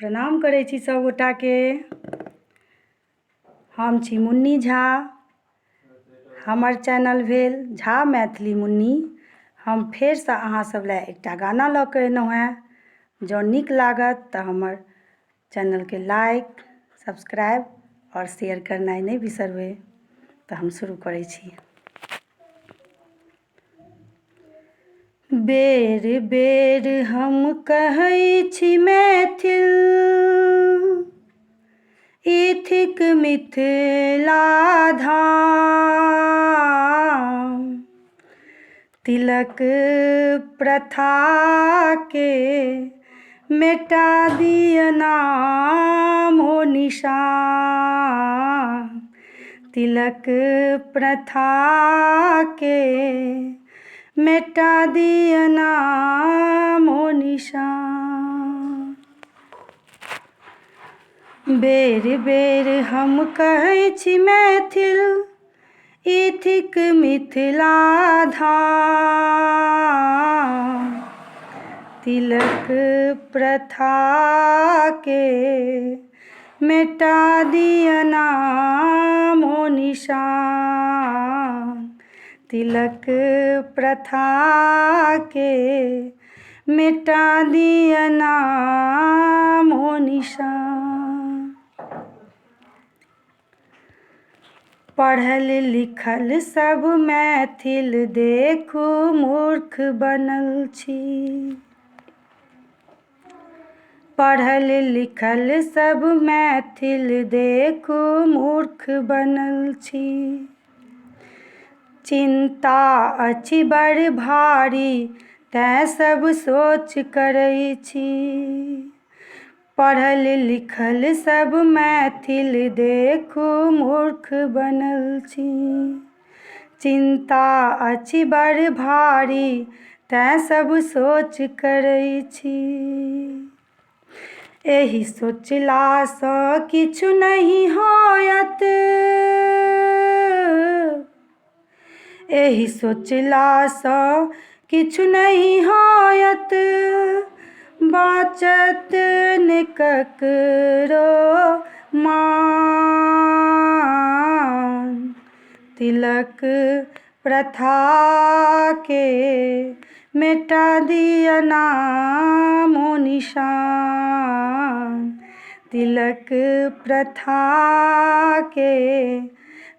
प्रणाम करै छी सब गोटाके। हम छी मुन्नी झा। हमर चैनल भेल झा मैथिली मुन्नी। हम फेरसँ अहाँ सब लए एकटा गाना लऽ कऽ एलहुँ हेँ। जँ नीक लागत तऽ हमर चैनलके लाइक, सब्सक्राइब और शेयर करनाइ नहि बिसरबै। तऽ हम शुरू करै छी। बेर बेर हम कहै छी मैथिल, ई थिक मिथिला धाम। तिलक प्रथाके मिटा दिअ नाम हो निशान। तिलक प्रथाके मिटा दिअ नाम हो निशान। बेर बेर हम कहै छी मैथिल, ई थिक मिथिला धाम। तिलक प्रथाके मिटा दिअ नाम हो निशान। तिलक प्रथाके मिटा दिअ नाम हो निशान। पढ़ल लिखल सब मैथिल देखू मूर्ख बनल छी। पढ़ल लिखल सब मैथिल देखू मूर्ख बनल छी। चिंता अछि बड़ भारी तैं सब सोच करै छी। पढ़ल लिखल सब मैथिल देखू मूर्ख बनल छी। चिंता अछि बड़ भारी तैं सब सोच करै छी। एहि सोचलासँ किछु नहि होयत, एहि सोचलासँ किछु नहि होयत। बाँचत ने ककरो मान। तिलक प्रथाके मिटा दिअ नाम हो निशान। तिलक प्रथाके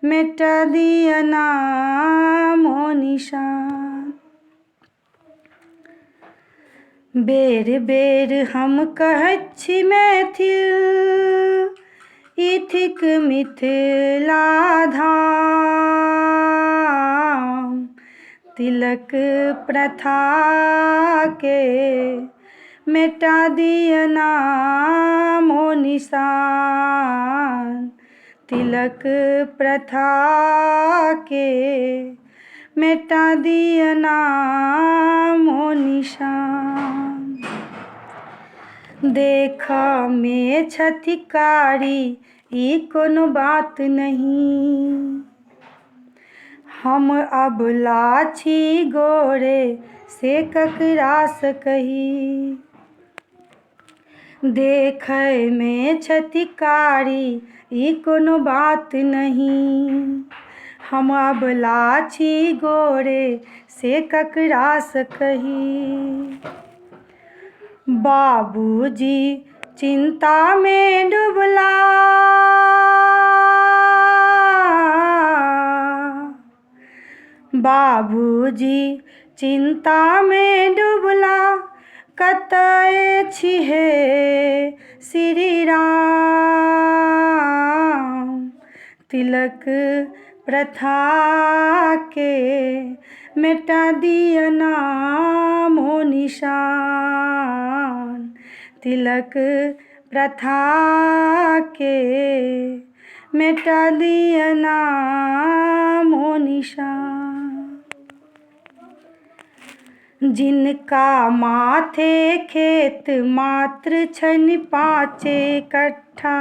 मिटा दिअ नाम हो निशान। बेर बेर हम कहैत छी मैथिल, ई थिक मिथिला धाम। तिलक प्रथाके मिटा दिअ नाम हो निशान। तिलक प्रथाके मिटा दिअ नाम हो निशान। देखऽमे छथि कारी ई कोनो बात नहीं। हम अबला छी गोरे से ककरासँ कही। देखयमे छथि कारी ई कोनो बात नहीं। हम अबला छी गोरे से ककरासँ कही। बाबूजी चिंता में डूबला, बाबूजी चिंता में डूबला। कतय छी हे श्री राम। तिलक प्रथाके मिटा दिअ नाम हो निशान। तिलक प्रथाके मिटा दिअ नाम हो निशान। जिनका माथे खेत मात्र छनि 5 कट्ठा,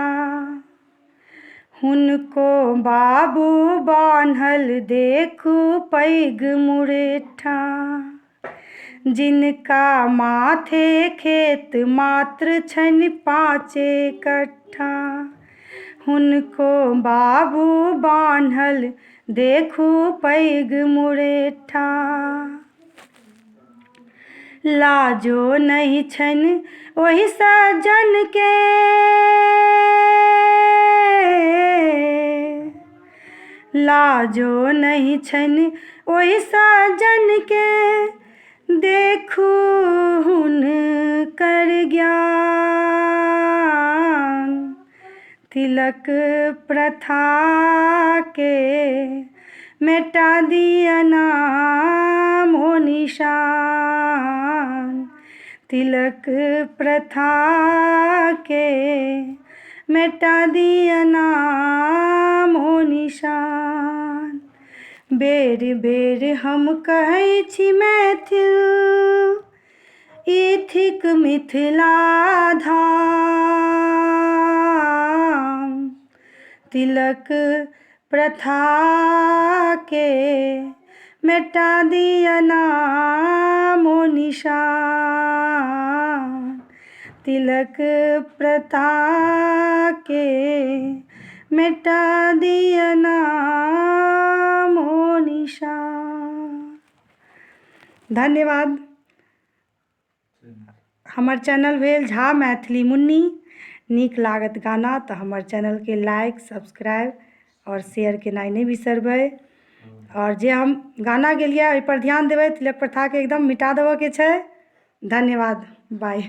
हुनको बाबू बान्हल देखू पैघ मुरेठा। जिनका माथे खेत मात्र छनि 5 कट्ठा, हुनको बाबू बान्हल देखू पैघ मुरेठा। लाजो नहीं छनि ओहि सज्जन के, लाजो नहीं छनि ओहि सज्जन के, देखू हुनकर ज्ञान। तिलक प्रथा के मिटा दिया नाम हो निशान, तिलक प्रथा के मिटा दिया नाम हो निशान। बेर बेर हम कहै छी मैथिल, ई थिक मिथिला धाम। तिलक प्रथा के मिटा दिया नाम हो निशान, तिलक प्रथा के मिटा दिया नाम हो निशान। धन्यवाद। हमर चैनल भेल झा मैथिली मुन्नी। नीक लागत गाना तऽ हमर चैनल के लाइक सब्सक्राइब और शेयर केनाइ नहि बिसरबै। और जे हम गाना गेलियै ओहि पर ध्यान देबै, तिलक प्रथा के एकदम मिटा देबऽ के छै। धन्यवाद। बाय।